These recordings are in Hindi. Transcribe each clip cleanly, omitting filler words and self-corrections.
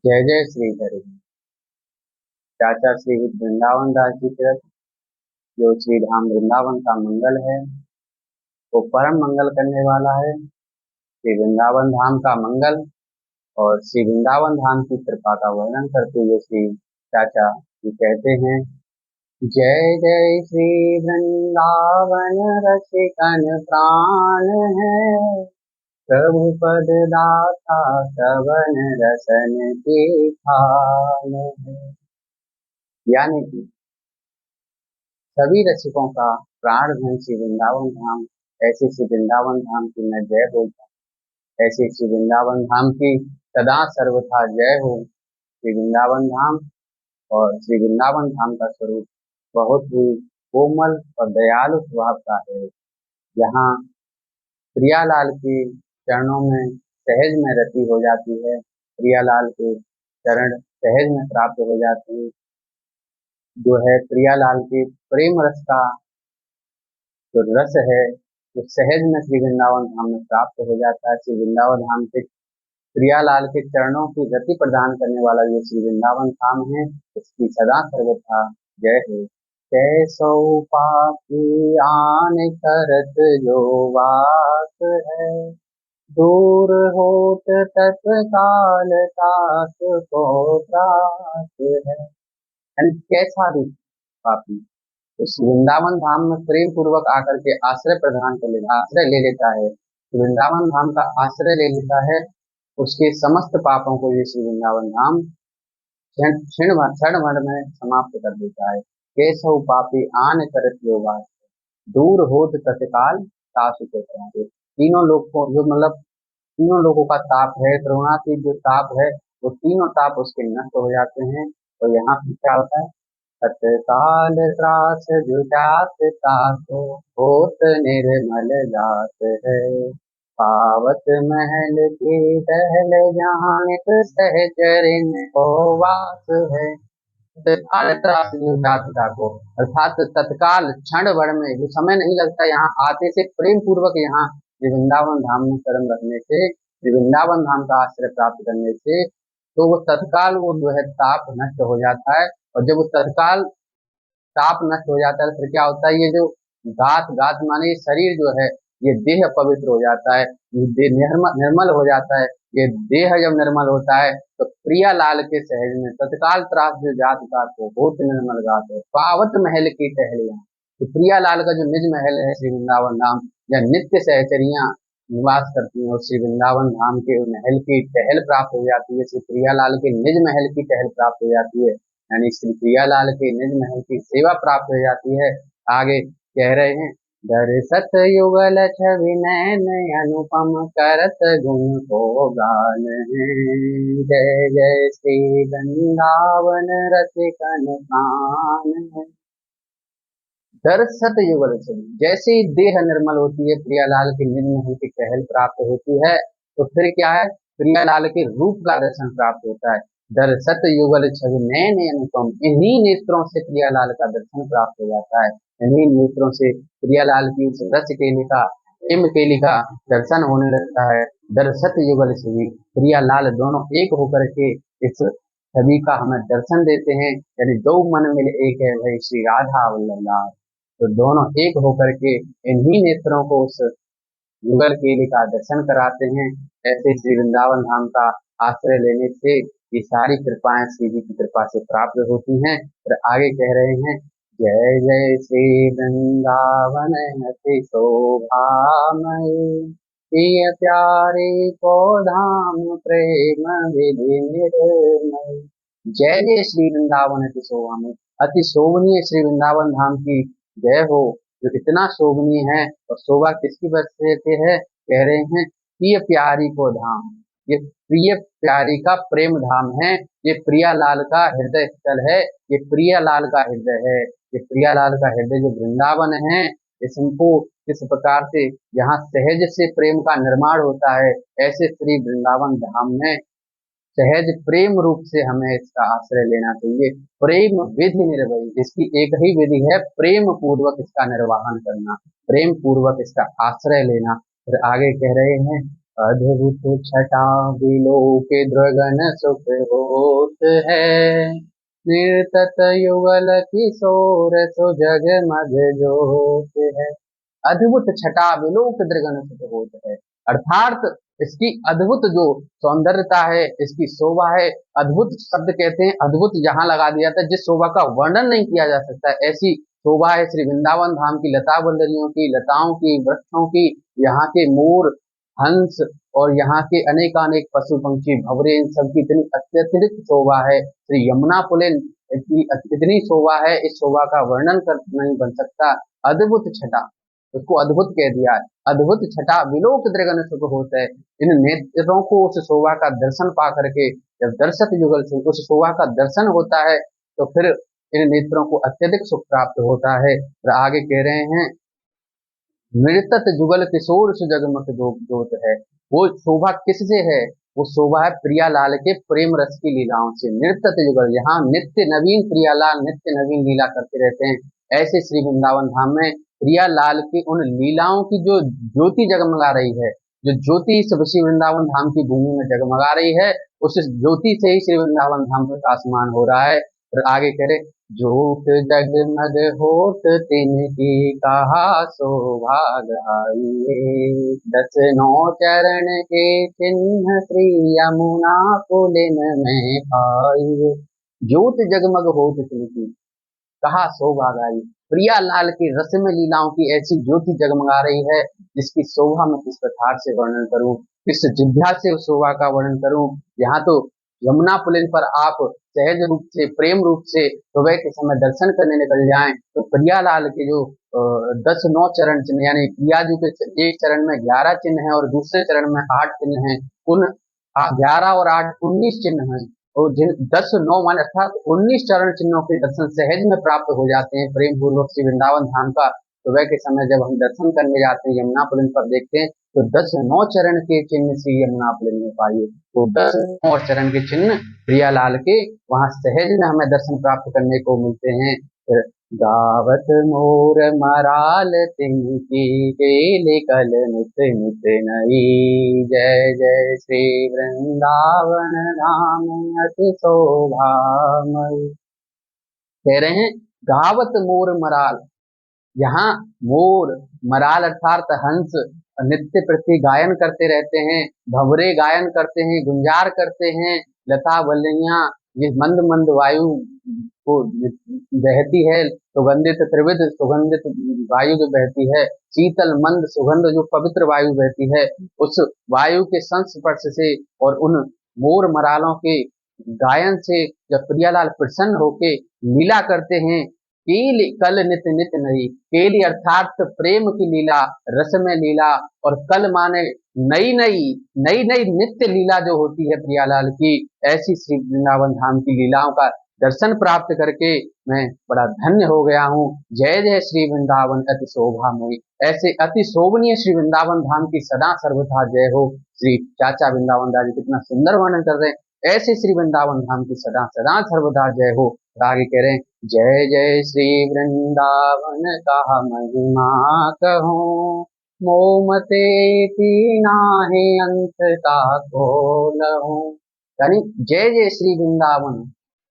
जय जय श्री हरि। चाचा श्री वृंदावन दास जी के जो श्री धाम वृंदावन का मंगल है वो परम मंगल करने वाला है। श्री वृंदावन धाम का मंगल और श्री वृंदावन धाम की कृपा का वर्णन करते हुए श्री चाचा जी कहते हैं, जय जय श्री वृंदावन रसिकन प्राण है, प्रभु पद दाता सवन रसन के खान है। यानी कि सभी रसिकों का प्राण धन श्री वृंदावन धाम, ऐसे श्री वृंदावन धाम की मैं जय बोलता हूँ। ऐसे श्री वृंदावन धाम की सदा सर्वथा जय हो। श्री वृंदावन धाम और श्री वृंदावन धाम का स्वरूप बहुत ही कोमल और दयालु स्वभाव का है। यहाँ प्रियालाल के चरणों में सहज में रति हो जाती है, प्रियालाल के चरण सहज में प्राप्त हो जाती है। जो है प्रियालाल के प्रेम रस का जो रस है वो सहज में श्री वृंदावन धाम में प्राप्त हो जाता है। श्री वृंदावन धाम के प्रियालाल के चरणों की गति प्रदान करने वाला जो श्री वृंदावन धाम है उसकी सदा सर्वथा जय है। कैसो पापी आन करत जो वास है, दूर होत तत्काल तास को त्रास है। यानी कैसा भी पापी इस वृंदावन धाम में प्रेम पूर्वक आकर के आश्रय प्रदान कर लेता, आश्रय ले लेता है, वृंदावन धाम का आश्रय ले लेता है, उसके समस्त पापों को ये श्री वृंदावन धाम क्षण भर में समाप्त कर देता है। केशव पापी आन करत योगा, दूर होत तत्काल तासु को त्रास। तीनों लोग को जो मतलब तीनों लोगों का ताप है, करुणातीत जो ताप है वो तीनों ताप उसके नष्ट हो जाते हैं। तो यहाँ पे क्या होता है, तत्काल त्रास जुटात ताको होत निर्मल जात है, पावत महल की दहल जानित सहचरिन को वास है। तत्काल त्रास जुटात ताको अर्थात तत्काल क्षण भर में, जो समय नहीं लगता, यहाँ आते से प्रेम पूर्वक यहाँ वृंदावन धाम में कर्म रखने से, वृंदावन धाम का आश्रय प्राप्त करने से तो वो तत्काल वो जो है ताप नष्ट हो जाता है। और जब वो तत्काल ताप नष्ट हो जाता है फिर क्या होता है, ये जो गात गात माने शरीर जो है ये देह पवित्र हो जाता है, ये देह निर्मल हो जाता है। ये देह जब निर्मल होता है तो प्रिया लाल के सहज में तत्काल त्रास जो जात गात हो बहुत निर्मल गात है, पावत महल की टहलियां। तो प्रिया लाल का जो निज महल है श्री वृंदावन धाम, या नित्य सहचरियां निवास करती हैं, और श्री वृंदावन धाम के महल की टहल प्राप्त हो जाती है, श्री प्रियालाल के निज महल की टहल प्राप्त हो जाती है, यानी श्री प्रियालाल के निज महल की सेवा प्राप्त हो जाती है। आगे कह रहे हैं, दर्शत युगल छवि नयन अनुपम करत गुण को गान है, जय जय श्री वृंदावन रसिकन प्राण है। दर्शत युगल छवि, जैसे ही देह निर्मल होती है, प्रियालाल के निज महल की टहल प्राप्त होती है, तो फिर क्या है, प्रियालाल के रूप का दर्शन प्राप्त होता है। दर्शत युगल छवि नयन अनुपम, इन्हीं नेत्रों से प्रियालाल का दर्शन प्राप्त हो जाता है, इन्हीं नेत्रों से प्रियालाल की उस रस केली का प्रेम केली का दर्शन होने लगता है। दर्शत युगल छवि, प्रियालाल दोनों एक होकर के इस छवि का हमें दर्शन देते हैं, यानी दो मन मिले एक है भाई श्री राधा वल्लभ। तो दोनों एक होकर के इन्हीं नेत्रों को उस युगल केली का दर्शन कराते हैं। ऐसे श्री वृंदावन धाम का आश्रय लेने से ये सारी कृपाएं श्री जी की कृपा से प्राप्त होती हैं। और आगे कह रहे हैं, जय जय श्री वृंदावन अति शोभामयी, प्रिय प्यारे को धाम प्रेम विधि निर्मय। जय जय श्री वृंदावन अति शोभामयी, अति शोभनीय श्री वृंदावन धाम की जय हो, जो इतना शोभनीय है। और शोभा किसकी वजह से है, कह रहे हैं प्रिय प्यारी को धाम, ये प्रिय प्यारी का प्रेम धाम है, ये प्रियालाल का हृदय स्थल है, ये प्रियालाल का हृदय है, ये प्रियालाल का हृदय जो वृंदावन है, इसको किस प्रकार से यहाँ सहज से प्रेम का निर्माण होता है, ऐसे श्री वृंदावन धाम में सहज प्रेम रूप से हमें इसका आश्रय लेना चाहिए। प्रेम विधि निर्वही, इसकी एक ही विधि है, प्रेम पूर्वक इसका निर्वाहन करना, प्रेम पूर्वक इसका आश्रय लेना। फिर आगे कह रहे हैं, अद्भुत छटा विलोक दृगन सुख होत है, निर्तत युगल किशोर सुजग मग जोत है। अद्भुत छटा विलोक दृगन सुख होत है, अर्थात इसकी अद्भुत जो सौंदर्यता है, इसकी शोभा है। अद्भुत शब्द कहते हैं, अद्भुत यहाँ लगा दिया था जिस शोभा का वर्णन नहीं किया जा सकता, ऐसी शोभा है श्री वृंदावन धाम की लता वल्लरियों की, लताओं की, वृक्षों की, यहाँ के मोर, हंस और यहाँ के अनेकानेक पशु पंक्षी भंवरे, इन सबकी इतनी अत्यधिक शोभा है। श्री यमुना पुलिन इतनी शोभा है, इस शोभा का वर्णन कर नहीं बन सकता। अद्भुत छटा, उसको अद्भुत कह दिया है। अद्भुत छटा विलोक दृगन सुख होता है। इन नेत्रों को उस शोभा का दर्शन पा करके जब दर्शक युगल से उस शोभा का दर्शन होता है तो फिर इन नेत्रों को अत्यधिक सुख प्राप्त होता है। और आगे कह रहे हैं, मृतत जुगल किशोर सुजगमग जोत है। वो शोभा किससे है? वो शोभा है प्रियालाल के प्रेम रस की लीलाओं से। नृतत जुगल, यहाँ नित्य नवीन प्रियालाल नित्य नवीन लीला करते रहते हैं। ऐसे श्री वृंदावन धाम में प्रियालाल की उन लीलाओं की जो ज्योति जगमगा रही है, जो ज्योति इस श्री वृंदावन धाम की भूमि में जगमगा रही है, उस ज्योति से ही श्री वृंदावन धाम प्रकाशमान हो रहा है। और आगे कह रहे, जोत जगमग होत तिनकी कहा सौभाग्य, दस नौ चरण के चिन्ह श्री यमुना पुलिन में पाई। ज्योत जगमग होत तिनकी कहा सौभाग्य, प्रियालाल की रसमय लीलाओं की ऐसी ज्योति जगमगा रही है जिसकी शोभा मैं किस प्रकार से वर्णन करूं, किस जिह्वा से उस शोभा का वर्णन करूं। यहाँ तो यमुना पुलिन पर आप सहज रूप से, प्रेम रूप से सुबह के समय दर्शन करने निकल जाएं तो प्रियालाल के जो 10-9 चरण चिन्ह, यानी प्रियाजू के एक चरण में 11 चिन्ह हैं और दूसरे चरण में 8 चिन्ह हैं, उन 11 और 8 19 चिन्ह हैं। और जिन 10-9 मान अर्थात 19 चरण चिन्हों के दर्शन सहज में प्राप्त हो जाते हैं प्रेम पूर्वक श्री वृंदावन धाम का। सुबह के समय जब हम दर्शन करने जाते हैं, यमुना पुलिन पर देखते हैं तो 10-9 चरण के चिन्ह श्री यमुना पुलिन में पाइए। तो 10 और चरण के चिन्ह प्रियालाल के वहां सहज में हमें दर्शन प्राप्त करने को मिलते हैं। गावत मोर मराल तिनकी केले कल नित नित नई, जय जय श्री वृंदावन धाम अति शोभामयी। कह रहे हैं गावत मोर मराल, यहाँ मोर मराल अर्थात हंस नित्य प्रति गायन करते रहते हैं, भंवरे गायन करते हैं, गुंजार करते हैं, लता वल्लियां, ये मंद मंद वायु को बहती है, सुगंधित त्रिविध सुगंधित वायु जो बहती है, शीतल मंद सुगंध जो पवित्र वायु बहती है, उस वायु के संस्पर्श से और उन मोर मरालों के गायन से जब प्रियालाल प्रसन्न होके लीला करते हैं, केली कल नित नित नई, केली अर्थात प्रेम की लीला, रसमय लीला, और कल माने नई नई नई नई नित्य लीला जो होती है प्रियालाल की, ऐसी श्री वृंदावन धाम की लीलाओं का दर्शन प्राप्त करके मैं बड़ा धन्य हो गया हूँ। जय जय श्री वृंदावन अति शोभामयी। ऐसे अति शोभनीय श्री वृंदावन धाम की सदा सर्वथा जय हो। श्री चाचा वृंदावन दास जी कितना सुंदर वर्णन कर रहे हैं, ऐसे श्री वृंदावन धाम की सदा सदा सर्वदा जय हो। आगे कह रहे हैं, जय जय श्री वृंदावन का महिमा कहूँ, मोमते पीना है अंत का को लहूं। यानी जय जय श्री वृंदावन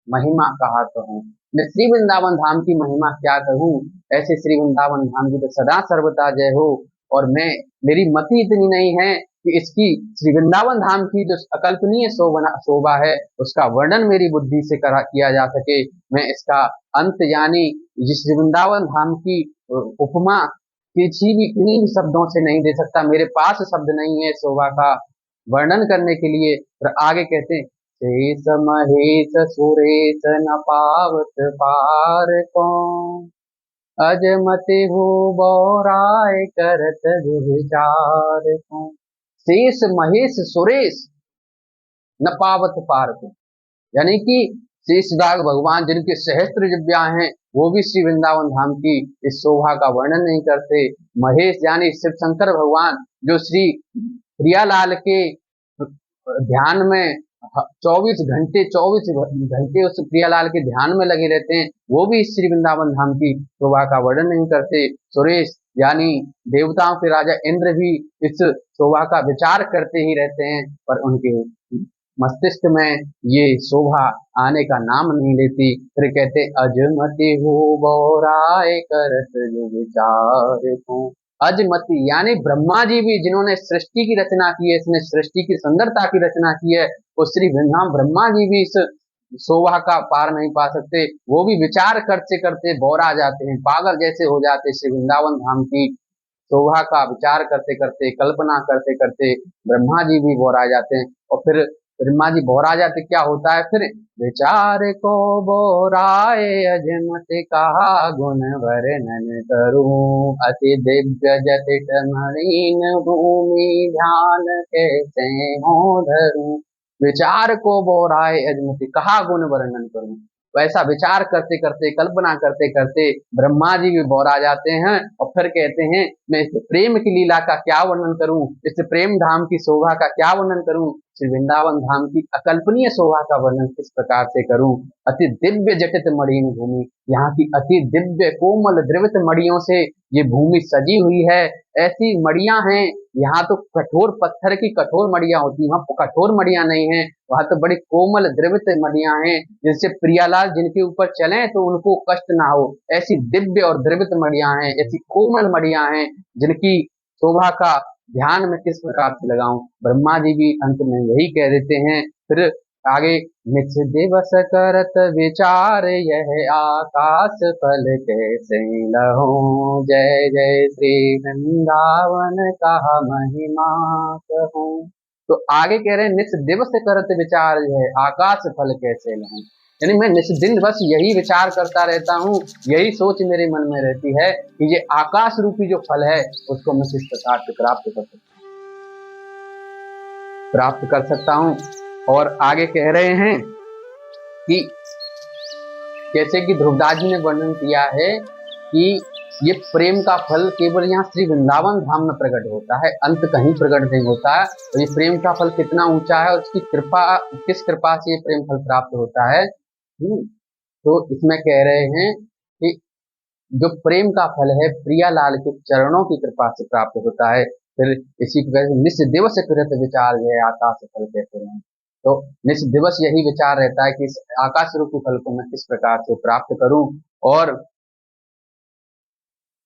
महिमा कहा कहूँ, मैं श्री वृंदावन धाम की महिमा क्या कहूँ, ऐसे श्री वृंदावन धाम की तो सदा सर्वदा जय हो। और मैं, मेरी मति इतनी नहीं है कि इसकी श्री वृंदावन धाम की जो अकल्पनीय शोभा है उसका वर्णन मेरी बुद्धि से किया जा सके। मैं इसका अंत यानी जिस श्री वृंदावन धाम की उपमा किसी भी किन्हीं भी शब्दों से नहीं दे सकता, मेरे पास शब्द नहीं है शोभा का वर्णन करने के लिए। और आगे कहते हैं, शेष महेश सुरेश न पावत पार को, अजमति हो बौराय करत विचार को। शेष महेश सुरेश न पावत पार को, यानी कि शेषनाग भगवान जिनके सहस्त्र जिह्वा हैं वो भी श्री वृंदावन धाम की इस शोभा का वर्णन नहीं करते। महेश यानी शिव शंकर भगवान जो श्री प्रियालाल के ध्यान में 24 घंटे उस प्रियालाल के ध्यान में लगे रहते हैं, वो भी श्री वृंदावन धाम की शोभा का वर्णन नहीं करते। सुरेश यानी देवताओं के राजा इंद्र भी इस शोभा का विचार करते ही रहते हैं, पर उनके मस्तिष्क में ये शोभा आने का नाम नहीं लेती। फिर कहते अजमति हो बोराए करत जो विचार को। अजमति यानी ब्रह्मा जी भी, जिन्होंने सृष्टि की रचना की है, इसने सृष्टि की सुंदरता की रचना की है, वो श्री ब्रह्मा जी भी इस शोभा का पार नहीं पा सकते। वो भी विचार करते करते बोरा जाते हैं, पागल जैसे हो जाते। श्री वृंदावन धाम की शोभा का विचार करते करते, कल्पना करते करते ब्रह्मा जी भी बोरा जाते हैं। और फिर ब्रह्मा जी बोरा जाते, क्या होता है फिर? विचार को बोराए अजमत कहा गुण वर्णन करूं, अति दिव्य जटित मणिन भूमि ध्यान कैसे हो धरूं। विचार को बोराए अजमति कहा गुण वर्णन करूं। वैसा विचार करते करते, कल्पना करते करते ब्रह्मा जी भी बोरा जाते हैं। और फिर कहते हैं मैं इस प्रेम की लीला का क्या वर्णन करूं, इस प्रेम धाम की शोभा का क्या वर्णन करूं, श्री वृंदावन धाम की अकल्पनीय शोभा का वर्णन किस प्रकार से करूं। अति दिव्य जटित मणिन भूमि, यहाँ की अति दिव्य कोमल द्रवित मणियों से ये भूमि सजी हुई है। ऐसी मड़ियां हैं, यहाँ तो कठोर पत्थर की कठोर मड़ियां होती हैं, वहां कठोर मड़ियां नहीं है, वहां तो बड़ी कोमल द्रवित मड़ियां हैं, जिनसे प्रियालाल जिनके ऊपर चले तो उनको कष्ट ना हो। ऐसी दिव्य और द्रवित मड़ियां हैं, ऐसी कोमल मड़ियां हैं, जिनकी शोभा का ध्यान में किस प्रकार से लगाऊं। ब्रह्मा जी भी अंत में यही कह देते हैं। फिर आगे निच दिवस करत विचार यह आकाश फल कैसे लहो, जय जय श्री वृंदावन कहा महिमा कहूं। तो आगे कह रहे हैं निच दिवस करत विचार यह आकाश फल कैसे लहो, यानी मैं निस दिन बस यही विचार करता रहता हूँ, यही सोच मेरे मन में रहती है कि ये आकाश रूपी जो फल है उसको मैं किस प्रकार से प्राप्त कर सकता हूँ। और आगे कह रहे हैं कि जैसे कि ध्रुवदास जी ने वर्णन किया है कि ये प्रेम का फल केवल यहाँ श्री वृंदावन धाम में प्रकट होता है, अंत कहीं प्रकट नहीं होता है। तो ये प्रेम का फल कितना ऊंचा है, उसकी कृपा, किस कृपा से ये प्रेम फल प्राप्त होता है। तो इसमें कह रहे हैं कि जो प्रेम का फल है प्रियालाल के चरणों की कृपा से प्राप्त होता है। फिर इसी प्रकार निस दिवस कृत विचार है आकाश फल कहते हैं। तो निस दिवस यही विचार रहता है कि इस आकाश रूपी फल को मैं किस प्रकार से प्राप्त करूं। और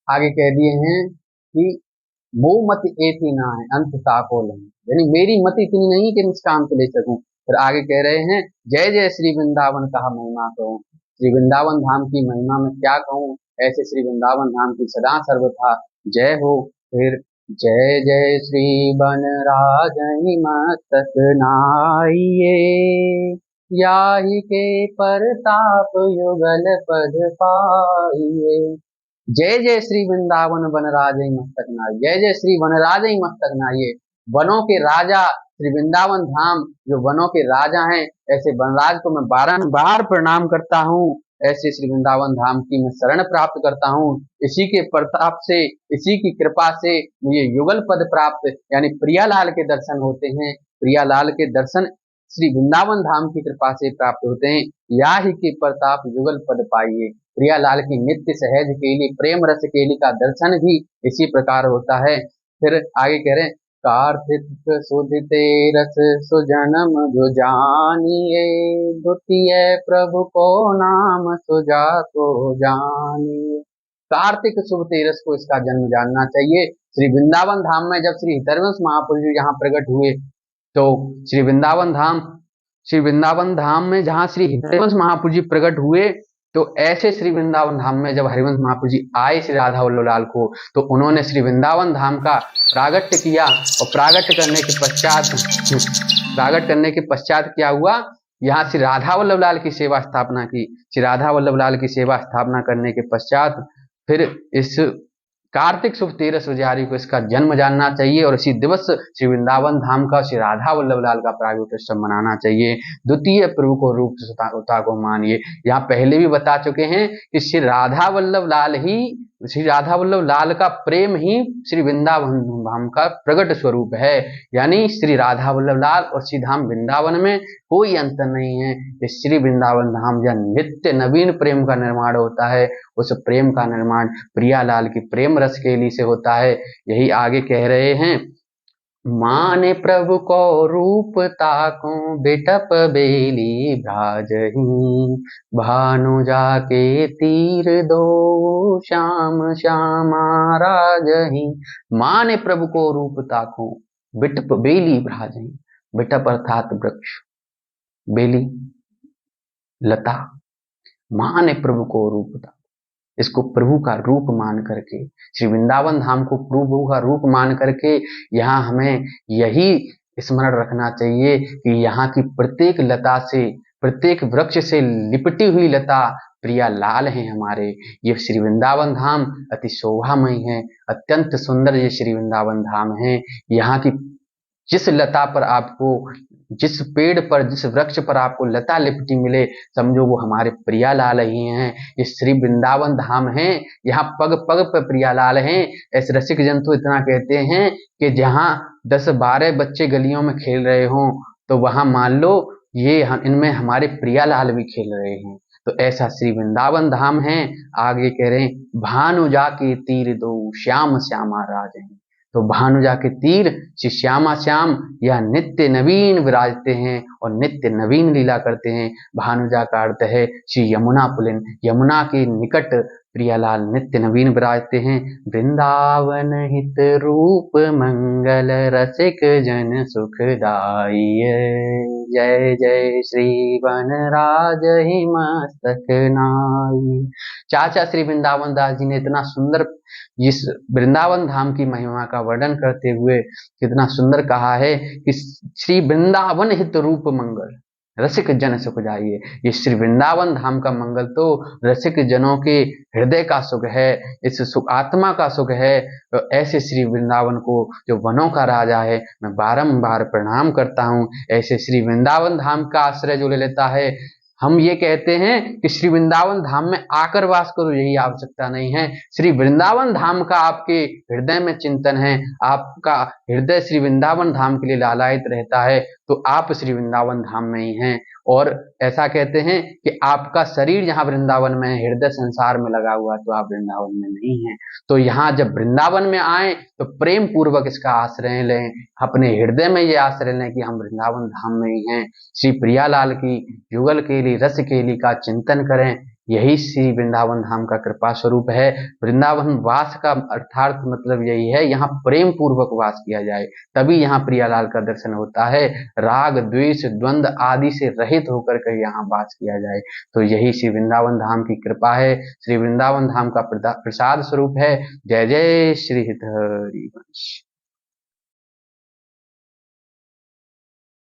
आगे कह दिए हैं कि मोह मत एती ना है अंत ताको लहूं, यानी मेरी मत इतनी नहीं कि मैं इस काम को ले सकूं। फिर आगे कह रहे हैं जय जय श्री वृंदावन कहा महिमा कहूं, श्री वृंदावन धाम की महिमा में क्या कहूं, ऐसे श्री वृंदावन धाम की सदा सर्वथा जय हो। फिर जय जय श्री बनराजहि मस्तक नाइये, याहि के परताप युगल पद पाइये। जय जय श्री वृंदावन वनराजहि मस्तक नाइये, जय जय श्री वनराजहि मस्तक नाइये। वनों के राजा श्री वृंदावन धाम जो वनों के राजा हैं, ऐसे वनराज को मैं बारंबार प्रणाम करता हूँ। ऐसे श्री वृंदावन धाम की मैं शरण प्राप्त करता हूँ। इसी के प्रताप से, इसी की कृपा से मुझे युगल पद प्राप्त, यानी प्रियालाल के दर्शन होते हैं। प्रियालाल के दर्शन श्री वृंदावन धाम की कृपा से प्राप्त होते हैं। या ही के प्रताप युगल पद पाइए, प्रियालाल की नित्य सहज केली प्रेम रस केली का दर्शन भी इसी प्रकार होता है। फिर आगे कह रहे हैं कार्तिक सुधिते रस सुजनम जो जानिए, द्वितीय प्रभु को नाम सुजा को जानिए। कार्तिक शुभ तेरस को इसका जन्म जानना चाहिए। श्री वृंदावन धाम में जब श्री हितरवंश महापुरुष जी यहाँ प्रकट हुए, तो श्री वृंदावन धाम में जहाँ श्री हरिवंश महापुरुष जी प्रकट हुए, तो ऐसे श्री वृंदावन धाम में जब हरिवंश महापुरुष जी आए श्री राधा वल्लभ लाल को, तो उन्होंने श्री वृंदावन धाम का प्रागट्य किया। और प्रागट्य करने के पश्चात क्या हुआ, यहाँ श्री राधा वल्लभ लाल की सेवा स्थापना की। श्री राधा वल्लभ लाल की सेवा स्थापना करने के पश्चात फिर इस कार्तिक शुभ तेरस विजारी को इसका जन्म जानना चाहिए, और इसी दिवस श्री वृंदावन धाम का श्री राधा वल्लभ लाल का प्रागट्योत्सव मनाना चाहिए। द्वितीय प्रभु को रूप सुता को मानिए। यहाँ पहले भी बता चुके हैं कि श्री राधा वल्लभ लाल का प्रेम ही श्री वृंदावन धाम का प्रकट स्वरूप है। यानी श्री राधा वल्लभ लाल और श्री धाम वृंदावन में कोई अंतर नहीं है। इस श्री वृंदावन धाम जहाँ नित्य नवीन प्रेम का निर्माण होता है, उस प्रेम का निर्माण प्रियालाल की प्रेम रस केली से होता है। यही आगे कह रहे हैं, माने प्रभु को रूप ताको बिटप बेली भ्राजही, भानु जाके तीर दो श्याम श्यामा राजही। माने प्रभु को रूप ताको बिटप बेली भ्राजही, बिटप अर्थात वृक्ष, बेली लता, माने प्रभु को रूप ताको, इसको प्रभु का रूप मान करके, श्री वृंदावन धाम को प्रभु का रूप मान करके यहाँ हमें यही स्मरण रखना चाहिए कि यहाँ की प्रत्येक लता से, प्रत्येक वृक्ष से लिपटी हुई लता प्रिया लाल हैं हमारे। ये श्री वृंदावन धाम अति शोभामय है, अत्यंत सुंदर ये श्री वृंदावन धाम है। यहाँ की जिस लता पर आपको, जिस पेड़ पर, जिस वृक्ष पर आपको लता लिपटी मिले, समझो वो हमारे प्रियालाल ही हैं। ये श्री वृंदावन धाम है, यहाँ पग पग पर प्रियालाल हैं। ऐसे रसिक जन तो इतना कहते हैं कि जहाँ 10-12 बच्चे गलियों में खेल रहे हों तो वहां मान लो ये इनमें हमारे प्रियालाल भी खेल रहे हैं। तो ऐसा श्री वृंदावन धाम है। आगे कह रहे हैं, भानु जाके तीर दो श्याम श्यामा राज हैं। तो भानुजा के तीर श्री श्यामा श्याम यह नित्य नवीन विराजते हैं और नित्य नवीन लीला करते हैं। भानुजा का अर्थ है श्री यमुना पुलिन, यमुना के निकट प्रियालाल नित्य नवीन विराजते हैं। वृंदावन हित रूप मंगल रसिक जन सुखदाई, जय जय श्री वनराज ही मस्तक नाई। चाचा श्री वृंदावन दास जी ने इतना सुंदर इस वृंदावन धाम की महिमा का वर्णन करते हुए कितना सुंदर कहा है कि श्री वृंदावन हित रूप मंगल रसिक जन सुख जाइए। ये श्री वृंदावन धाम का मंगल तो रसिक जनों के हृदय का सुख है, इस सुख आत्मा का सुख है। तो ऐसे श्री वृंदावन को जो वनों का राजा है मैं बारंबार प्रणाम करता हूँ। ऐसे श्री वृंदावन धाम का आश्रय जो ले लेता है, हम ये कहते हैं कि श्री वृंदावन धाम में आकर वास करो, यही आवश्यकता नहीं है। श्री वृंदावन धाम का आपके हृदय में चिंतन है, आपका हृदय श्री वृंदावन धाम के लिए लालायित रहता है, तो आप श्री वृंदावन धाम में ही हैं। और ऐसा कहते हैं कि आपका शरीर जहाँ वृंदावन में है, हृदय संसार में लगा हुआ, तो आप वृंदावन में नहीं हैं। तो यहाँ जब वृंदावन में आए तो प्रेम पूर्वक इसका आश्रय लें, अपने हृदय में ये आश्रय लें कि हम वृंदावन धाम में ही हैं। श्री प्रियालाल की युगल केली रस केली का चिंतन करें, यही श्री वृंदावन धाम का कृपा स्वरूप है। वृंदावन वास का अर्थार्थ मतलब यही है, यहाँ प्रेम पूर्वक वास किया जाए, तभी यहाँ प्रियालाल का दर्शन होता है। राग द्वेष द्वंद्व आदि से रहित होकर के यहाँ वास किया जाए, तो यही श्री वृंदावन धाम की कृपा है, श्री वृंदावन धाम का प्रसाद स्वरूप है। जय जय श्री हरि वंश।